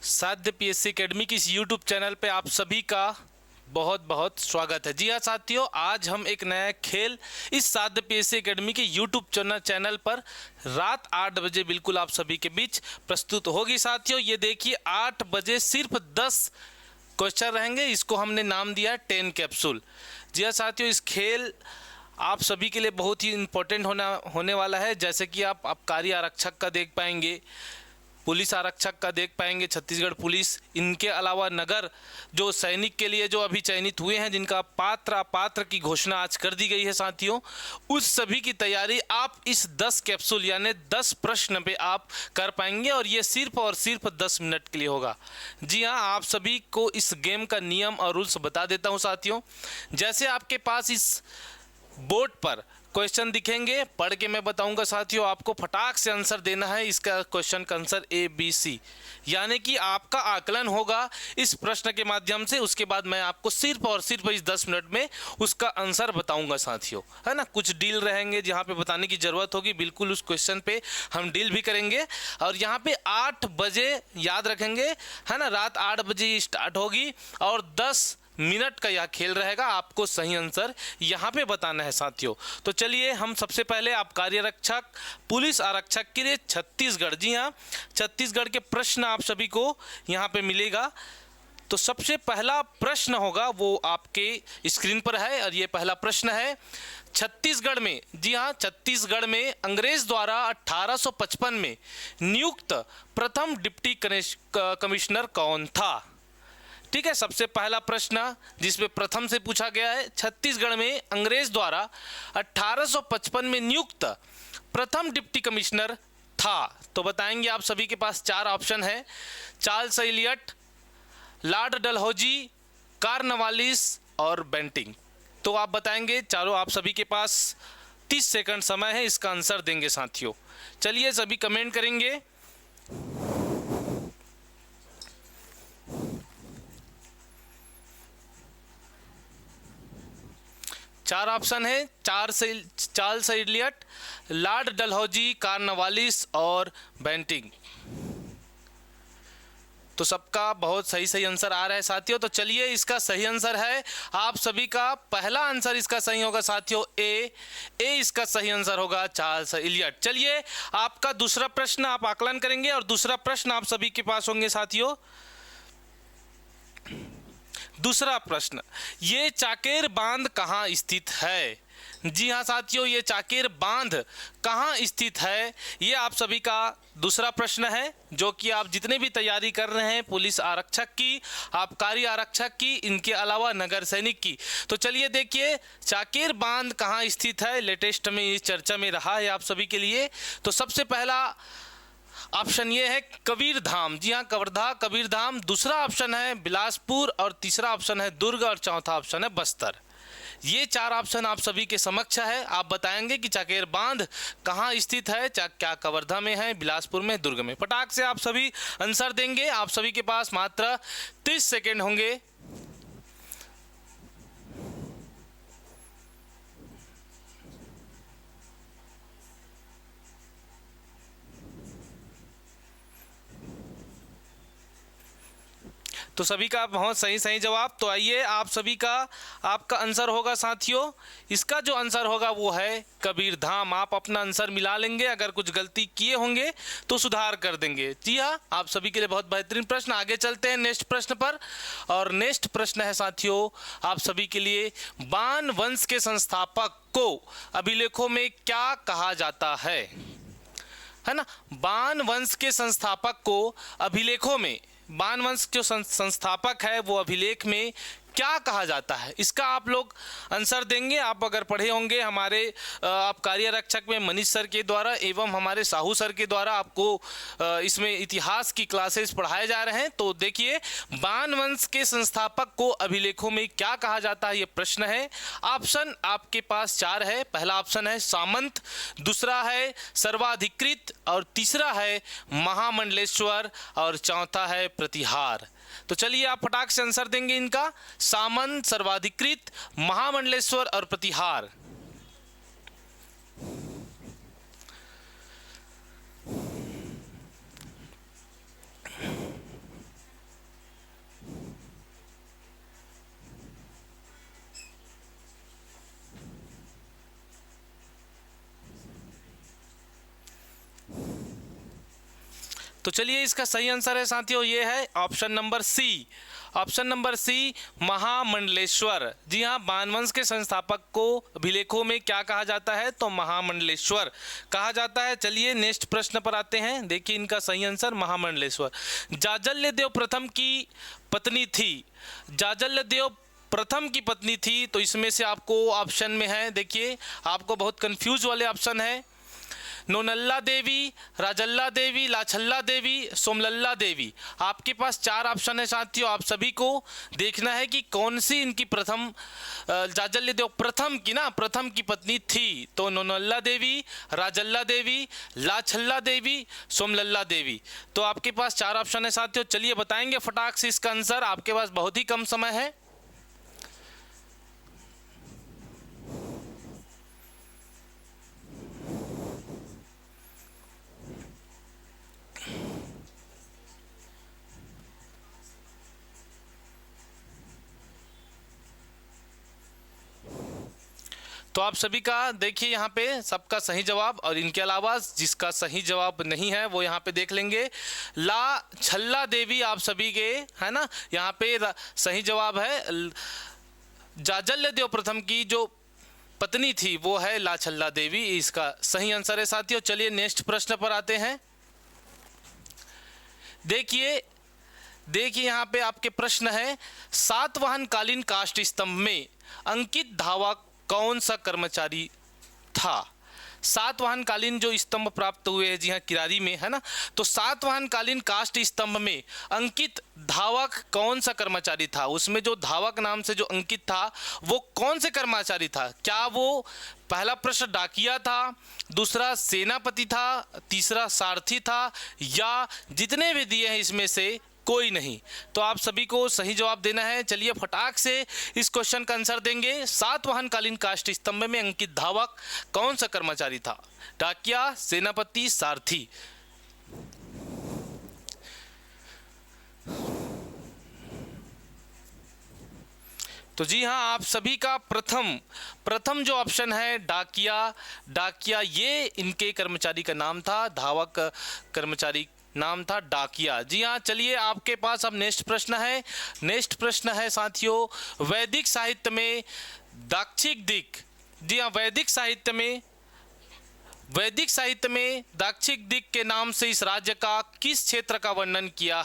साध्य PSC academy की इस यूट्यूब चैनल पे आप सभी का बहुत बहुत स्वागत है। जी हाँ साथियों, आज हम एक नया खेल इस साध्य पीएससी एकेडमी के यूट्यूब चैनल पर रात 8 बजे बिल्कुल आप सभी के बीच प्रस्तुत होगी। साथियों ये देखिए, 8 बजे सिर्फ 10 क्वेश्चन रहेंगे। इसको हमने नाम दिया 10 कैप्सूल। जी हाँ साथियों, इस खेल आप सभी के लिए बहुत ही इम्पोर्टेंट होने वाला है। जैसे कि आप आबकारी आरक्षक का देख पाएंगे, पुलिस आरक्षक का देख पाएंगे, छत्तीसगढ़ पुलिस, इनके अलावा नगर जो सैनिक के लिए जो अभी चयनित हुए हैं, जिनका पात्र अपात्र की घोषणा आज कर दी गई है साथियों, उस सभी की तैयारी आप इस 10 कैप्सूल यानी 10 प्रश्न पे आप कर पाएंगे और ये सिर्फ और सिर्फ 10 मिनट के लिए होगा। जी हाँ, आप सभी को इस गेम का नियम और रूल्स बता देता हूँ साथियों। जैसे आपके पास इस बोर्ड पर क्वेश्चन दिखेंगे, पढ़ के मैं बताऊंगा साथियों, आपको फटाक से आंसर देना है। इसका क्वेश्चन का आंसर ABC, यानी कि आपका आकलन होगा इस प्रश्न के माध्यम से। उसके बाद मैं आपको सिर्फ और सिर्फ इस 10 मिनट में उसका आंसर बताऊंगा साथियों, है ना। कुछ डील रहेंगे जहां पे बताने की जरूरत होगी, बिल्कुल उस क्वेश्चन पे हम डील भी करेंगे। और यहाँ पे 8 बजे याद रखेंगे, है ना, रात 8 बजे स्टार्ट होगी और 10 मिनट का यह खेल रहेगा। आपको सही आंसर यहाँ पे बताना है साथियों। तो चलिए हम सबसे पहले आबकारी आरक्षक, पुलिस आरक्षक के लिए छत्तीसगढ़, जी हाँ, छत्तीसगढ़ के प्रश्न आप सभी को यहाँ पे मिलेगा। तो सबसे पहला प्रश्न होगा वो आपके स्क्रीन पर है और ये पहला प्रश्न है, छत्तीसगढ़ में, जी हाँ, छत्तीसगढ़ में अंग्रेज द्वारा 1855 में नियुक्त प्रथम डिप्टी कमिश्नर कौन था? ठीक है, सबसे पहला प्रश्न जिसमें प्रथम से पूछा गया है, छत्तीसगढ़ में अंग्रेज द्वारा 1855 में नियुक्त प्रथम डिप्टी कमिश्नर था। तो बताएंगे, आप सभी के पास 4 ऑप्शन है, Charles Elliot, Lord Dalhousie, Cornwallis और बेंटिंग। तो आप बताएंगे चारों, आप सभी के पास 30 सेकंड समय है इसका आंसर देंगे साथियों। चलिए सभी कमेंट करेंगे। 4 ऑप्शन है, Charles Elliot, Lord Dalhousie, Cornwallis और बेंटिंग। तो सबका बहुत सही आंसर आ रहा है साथियों। तो चलिए, इसका सही आंसर है, आप सभी का पहला आंसर इसका सही होगा साथियों, ए इसका सही आंसर होगा, चार्ल्स एलियट। चलिए, आपका दूसरा प्रश्न आप आकलन करेंगे और दूसरा प्रश्न आप सभी के पास होंगे साथियों। दूसरा प्रश्न, ये चाकेर बांध कहाँ स्थित है? जी हाँ साथियों, ये चाकेर बांध कहाँ स्थित है, ये आप सभी का दूसरा प्रश्न है, जो कि आप जितने भी तैयारी कर रहे हैं, पुलिस आरक्षक की, आबकारी आरक्षक की, इनके अलावा नगर सैनिक की। तो चलिए देखिए, चाकेर बांध कहाँ स्थित है, लेटेस्ट में इस चर्चा में रहा है आप सभी के लिए। तो सबसे पहला ऑप्शन ये है कबीरधाम, जी हाँ, कवर्धा, कबीरधाम। दूसरा ऑप्शन है बिलासपुर और तीसरा ऑप्शन है दुर्ग और चौथा ऑप्शन है बस्तर। ये 4 ऑप्शन आप सभी के समक्ष है। आप बताएंगे कि चाकेर बांध कहाँ स्थित है, क्या कवर्धा में है, बिलासपुर में, दुर्ग में। फटाक से आप सभी आंसर देंगे। आप सभी के पास मात्र 30 सेकेंड होंगे। तो सभी का बहुत सही जवाब। तो आइए, आप सभी का आपका आंसर होगा साथियों, इसका जो आंसर होगा वो है कबीरधाम। आप अपना आंसर मिला लेंगे, अगर कुछ गलती किए होंगे तो सुधार कर देंगे। जी हाँ, आप सभी के लिए बहुत बेहतरीन प्रश्न। आगे चलते हैं नेक्स्ट प्रश्न पर, और नेक्स्ट प्रश्न है साथियों आप सभी के लिए, बान वंश के संस्थापक को अभिलेखों में क्या कहा जाता है ना। बान वंश के संस्थापक को अभिलेखों में, बान वंश जो संस्थापक है वो अभिलेख में क्या कहा जाता है, इसका आप लोग आंसर देंगे। आप अगर पढ़े होंगे हमारे आबकारी आरक्षक में मनीष सर के द्वारा एवं हमारे साहू सर के द्वारा आपको इसमें इतिहास की क्लासेस पढ़ाए जा रहे हैं। तो देखिए, बान वंश के संस्थापक को अभिलेखों में क्या कहा जाता है, ये प्रश्न है। ऑप्शन आपके पास 4 है। पहला ऑप्शन है सामंत, दूसरा है सर्वाधिकृत और तीसरा है महामंडलेश्वर और चौथा है प्रतिहार। तो चलिए, आप फटाक से आंसर देंगे इनका, सामंत, सर्वाधिकृत, महामंडलेश्वर और प्रतिहार। तो चलिए इसका सही आंसर है साथियों, ये है option number C. Option number C महामंडलेश्वर। जी हाँ, बाणवंश के संस्थापक को अभिलेखों में क्या कहा जाता है? तो महामंडलेश्वर कहा जाता है। चलिए नेक्स्ट प्रश्न पर आते हैं। देखिए इनका सही आंसर महामंडलेश्वर। जाजल्यदेव प्रथम की पत्नी थी। जाजल्यदेव प्रथम की पत्नी थी, तो इसमें से आपको ऑप्शन में है, देखिए आपको बहुत कंफ्यूज वाले ऑप्शन है। नोनल्ला देवी, राजल्ला देवी, लाछल्ला देवी, सोमलल्ला देवी। आपके पास 4 ऑप्शन है साथियों। आप सभी को देखना है कि कौन सी इनकी प्रथम, जाजल्यदेव प्रथम की ना, प्रथम की पत्नी थी। तो नोनल्ला देवी, राजल्ला देवी, लाछल्ला देवी, सोमलल्ला देवी। तो आपके पास 4 ऑप्शन है साथियों। चलिए बताएंगे फटाक से इसका आंसर। आपके पास बहुत ही कम समय है। तो आप सभी का देखिए यहाँ पे सबका सही जवाब, और इनके अलावा जिसका सही जवाब नहीं है वो यहाँ पे देख लेंगे। लाछल्ला देवी आप सभी के है ना, यहाँ पे सही जवाब है। जाजल्यदेव प्रथम की जो पत्नी थी वो है लाछल्ला देवी, इसका सही आंसर है साथियों। चलिए नेक्स्ट प्रश्न पर आते हैं। देखिए यहाँ पे आपके प्रश्न है, सातवाहन कालीन काष्ठ स्तंभ में अंकित धावा कौन सा कर्मचारी था? सातवाहन कालीन जो स्तंभ प्राप्त हुए हैं, जी हाँ किरारी में है ना, तो सातवाहन कालीन काष्ठ स्तंभ में अंकित धावक कौन सा कर्मचारी था? उसमें जो धावक नाम से जो अंकित था वो कौन से कर्मचारी था? क्या वो, पहला प्रश्न डाकिया था, दूसरा सेनापति था, तीसरा सारथी था, या जितने भी दिए हैं इसमें से कोई नहीं? तो आप सभी को सही जवाब देना है। चलिए फटाक से इस क्वेश्चन का आंसर देंगे। सातवाहन कालीन काष्ठ स्तंभ में अंकित धावक कौन सा कर्मचारी था? डाकिया, सेनापति, सारथी। तो जी हाँ, आप सभी का प्रथम जो ऑप्शन है डाकिया, ये इनके कर्मचारी का नाम था, धावक कर्मचारी नाम था डाकिया। जी हाँ, चलिए आपके पास अब नेक्स्ट प्रश्न है साथियों, वैदिक साहित्य में दाक्षिक दिक। जी हाँ, वैदिक साहित्य में दाक्षिक दिक के नाम से इस राज्य का किस क्षेत्र का वर्णन किया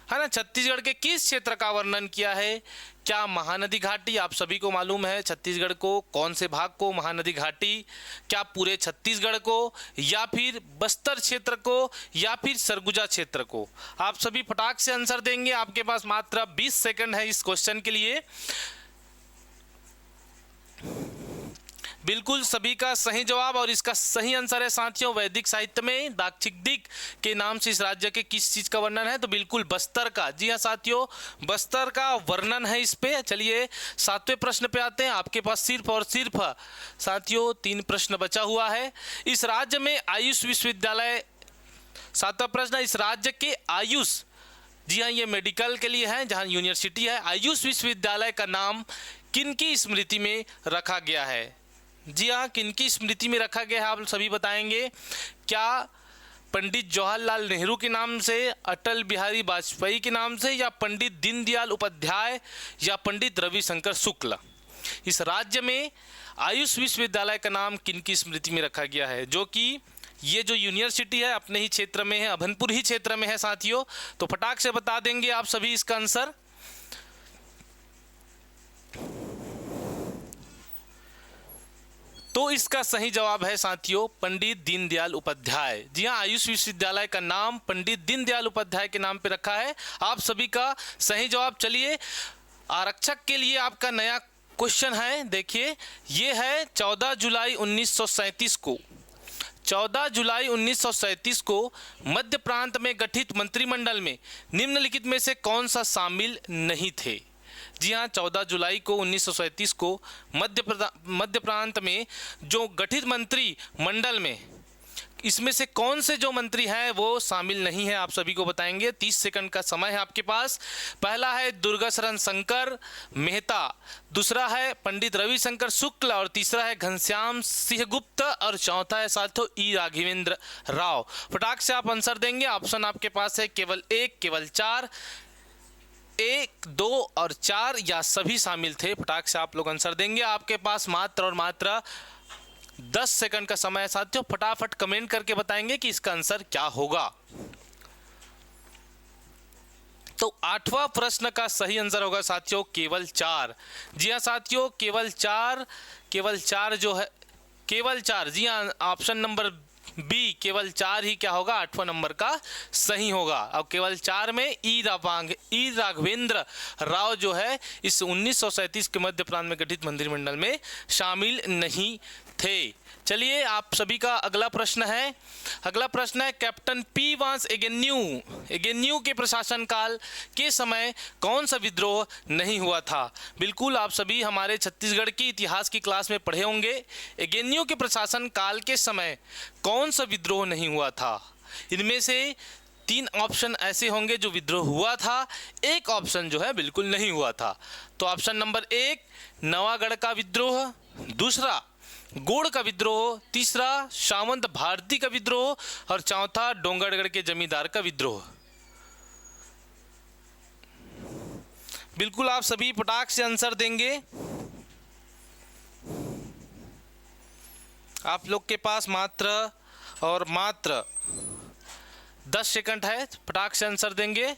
है ना? छत्तीसगढ़ के किस क्षेत्र का वर्णन किया है? क्या महानदी घाटी? आप सभी को मालूम है छत्तीसगढ़ को कौन से भाग को महानदी घाटी, क्या पूरे छत्तीसगढ़ को, या फिर बस्तर क्षेत्र को, या फिर सरगुजा क्षेत्र को? आप सभी फटाक से आंसर देंगे। आपके पास मात्र 20 सेकंड है इस क्वेश्चन के लिए। बिल्कुल सभी का सही जवाब, और इसका सही आंसर है साथियों, वैदिक साहित्य में दाक्षिक दिक के नाम से इस राज्य के किस चीज का वर्णन है? तो बिल्कुल बस्तर का। जी हाँ साथियों, बस्तर का वर्णन है इस पे। चलिए 7वें प्रश्न पे आते हैं। आपके पास सिर्फ और सिर्फ साथियों 3 प्रश्न बचा हुआ है। इस राज्य में आयुष विश्वविद्यालय, 7वां प्रश्न, इस राज्य के आयुष, जी हाँ ये मेडिकल के लिए है जहाँ यूनिवर्सिटी है, आयुष विश्वविद्यालय का नाम किनकी स्मृति में रखा गया है? जी हाँ, किनकी स्मृति में रखा गया है आप सभी बताएंगे। क्या पंडित जवाहरलाल नेहरू के नाम से, अटल बिहारी वाजपेयी के नाम से, या पंडित दीनदयाल उपाध्याय, या पंडित रविशंकर शुक्ल? इस राज्य में आयुष विश्वविद्यालय का नाम किनकी स्मृति में रखा गया है? जो कि ये जो यूनिवर्सिटी है अपने ही क्षेत्र में है, अभनपुर ही क्षेत्र में है साथियों। तो फटाक से बता देंगे आप सभी इसका आंसर। तो इसका सही जवाब है साथियों पंडित दीनदयाल उपाध्याय। जी हाँ, आयुष विश्वविद्यालय का नाम पंडित दीनदयाल उपाध्याय के नाम पे रखा है। आप सभी का सही जवाब। चलिए आरक्षक के लिए आपका नया क्वेश्चन है। देखिए ये है 14 जुलाई 1937 को, 14 जुलाई 1937 को मध्य प्रांत में गठित मंत्रिमंडल में निम्नलिखित में से कौन सा शामिल नहीं थे? जी हाँ, 14 जुलाई को 1937 को मध्य प्रांत में जो गठित मंत्रिमंडल में इसमें से कौन से जो मंत्री हैं वो शामिल नहीं है, आप सभी को बताएंगे। 30 सेकंड का समय है आपके पास। पहला है दुर्गाशरण शंकर मेहता, दूसरा है पंडित रविशंकर शुक्ल और तीसरा है घनश्याम सिंह गुप्ता और चौथा है साथियों ई राघवेंद्र राव। फटाक से आप आंसर देंगे। ऑप्शन आपके पास है केवल 1, केवल 4, 1, 2 और 4 या सभी शामिल थे। फटाक से आप लोग आंसर देंगे। आपके पास मात्र और मात्र 10 सेकंड का समय है साथियों। फटाफट कमेंट करके बताएंगे कि इसका आंसर क्या होगा। तो 8वां प्रश्न का सही आंसर होगा साथियों केवल 4। जी हाँ साथियों, केवल 4 जो है, केवल 4। जी हाँ, ऑप्शन नंबर बी केवल 4 ही क्या होगा 8वां नंबर का सही होगा। अब केवल 4 में ई राघवेंद्र राव जो है इस 1937 के मध्य प्रांत में गठित मंत्रिमंडल में शामिल नहीं थे। चलिए, आप सभी का अगला प्रश्न है। अगला प्रश्न है कैप्टन पी वांस एगेन्यू के प्रशासन काल के समय कौन सा विद्रोह नहीं हुआ था। बिल्कुल, आप सभी हमारे छत्तीसगढ़ की इतिहास की क्लास में पढ़े होंगे। एगेन्यू के प्रशासन काल के समय कौन सा विद्रोह नहीं हुआ था। इनमें से 3 ऑप्शन ऐसे होंगे जो विद्रोह हुआ था, एक ऑप्शन जो है बिल्कुल नहीं हुआ था। तो ऑप्शन नंबर 1 नवागढ़ का विद्रोह, दूसरा गोड़ का विद्रोह, तीसरा सावंत भारती का विद्रोह और चौथा डोंगरगढ़ के जमींदार का विद्रोह। बिल्कुल, आप सभी फटाक से आंसर देंगे। आप लोग के पास मात्र और मात्र 10 सेकंड है, फटाक से आंसर देंगे।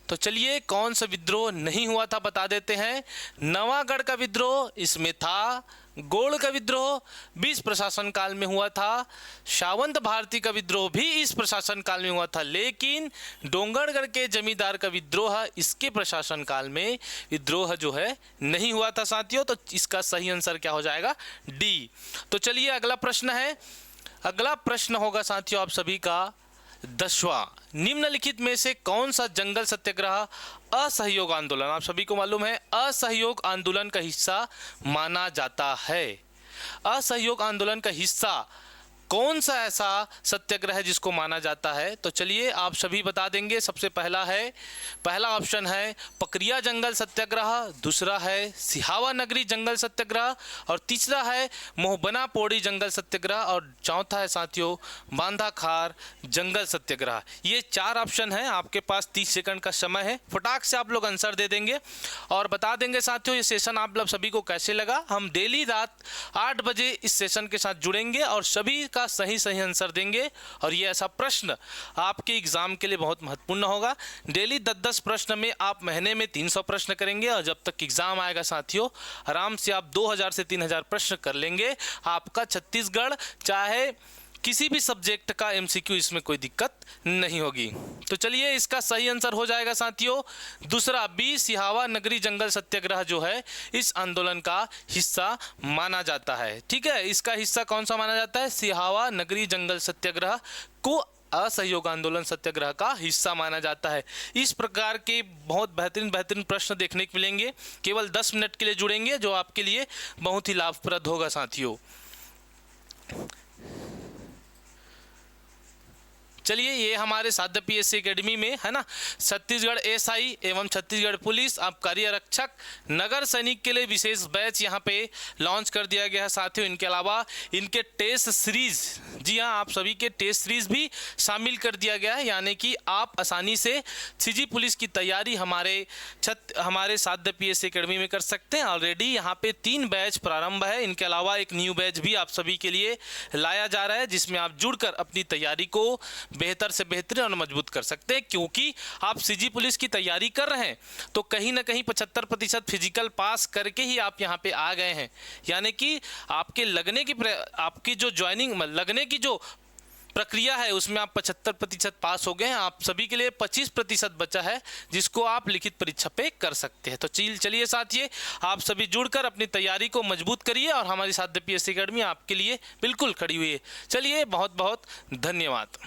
तो चलिए, कौन सा विद्रोह नहीं हुआ था बता देते हैं। नवागढ़ का विद्रोह इसमें था, गोड़ का विद्रोह भी इस प्रशासन काल में हुआ था, सावंत भारती का विद्रोह भी इस प्रशासन काल में हुआ था, लेकिन डोंगरगढ़ के जमींदार का विद्रोह इसके प्रशासन काल में विद्रोह जो है नहीं हुआ था साथियों। तो इसका सही आंसर क्या हो जाएगा डी। तो चलिए, अगला प्रश्न है। अगला प्रश्न होगा साथियों आप सभी का 10वां। निम्नलिखित में से कौन सा जंगल सत्याग्रह असहयोग आंदोलन, आप सभी को मालूम है असहयोग आंदोलन का हिस्सा माना जाता है। असहयोग आंदोलन का हिस्सा कौन सा ऐसा सत्याग्रह है जिसको माना जाता है। तो चलिए, आप सभी बता देंगे। सबसे पहला ऑप्शन है पकरिया जंगल सत्याग्रह, दूसरा है सिहावा नगरी जंगल सत्याग्रह और तीसरा है मोहबना पौड़ी जंगल सत्याग्रह और चौथा है साथियों बांधाखार जंगल सत्याग्रह। ये 4 ऑप्शन है। आपके पास 30 सेकंड का समय है। फटाक से आप लोग आंसर दे देंगे और बता देंगे साथियों ये सेशन आप लोग सभी को कैसे लगा। हम डेली रात 8 बजे इस सेशन के साथ जुड़ेंगे और सभी का सही आंसर देंगे और ये ऐसा प्रश्न आपके एग्जाम के लिए बहुत महत्वपूर्ण होगा। डेली 10-10 प्रश्न में आप महीने में 300 प्रश्न करेंगे और जब तक एग्जाम आएगा साथियों आराम से आप 2000 से 3000 प्रश्न कर लेंगे। आपका छत्तीसगढ़ चाहे किसी भी सब्जेक्ट का एमसीक्यू इसमें कोई दिक्कत नहीं होगी। तो चलिए, इसका सही आंसर हो जाएगा साथियों दूसरा बी सिहावा नगरी जंगल सत्याग्रह जो है इस आंदोलन का हिस्सा माना जाता है। ठीक है, इसका हिस्सा कौन सा माना जाता है, सिहावा नगरी जंगल सत्याग्रह को असहयोग आंदोलन सत्याग्रह का हिस्सा माना जाता है। इस प्रकार के बहुत बेहतरीन प्रश्न देखने को मिलेंगे। केवल 10 मिनट के लिए जुड़ेंगे जो आपके लिए बहुत ही लाभप्रद होगा साथियों। चलिए, ये हमारे साध्य पीएससी एकेडमी में है ना, छत्तीसगढ़ एसआई एवं छत्तीसगढ़ पुलिस आबकारी आरक्षक नगर सैनिक के लिए विशेष बैच यहाँ पे लॉन्च कर दिया गया है साथियों। इनके अलावा इनके टेस्ट सीरीज, जी हाँ, आप सभी के टेस्ट सीरीज भी शामिल कर दिया गया है, यानी कि आप आसानी से सीजी पुलिस की तैयारी हमारे साध्य पीएससी एकेडमी में कर सकते हैं। ऑलरेडी यहाँ पे 3 बैच प्रारंभ है। इनके अलावा एक न्यू बैच भी आप सभी के लिए लाया जा रहा है जिसमें आप जुड़कर अपनी तैयारी को बेहतर से बेहतर और मजबूत कर सकते हैं। क्योंकि आप सीजी पुलिस की तैयारी कर रहे हैं तो कहीं ना कहीं 75% फिजिकल पास करके ही आप यहाँ पे आ गए हैं, यानी कि आपकी जो ज्वाइनिंग लगने की जो प्रक्रिया है उसमें आप 75% पास हो गए हैं। आप सभी के लिए 25% बचा है जिसको आप लिखित परीक्षा पे कर सकते हैं। तो चलिए साथियों, आप सभी जुड़कर अपनी तैयारी को मजबूत करिए और हमारी साध्य पीएससी एकेडमी आपके लिए बिल्कुल खड़ी हुई है। चलिए, बहुत बहुत धन्यवाद।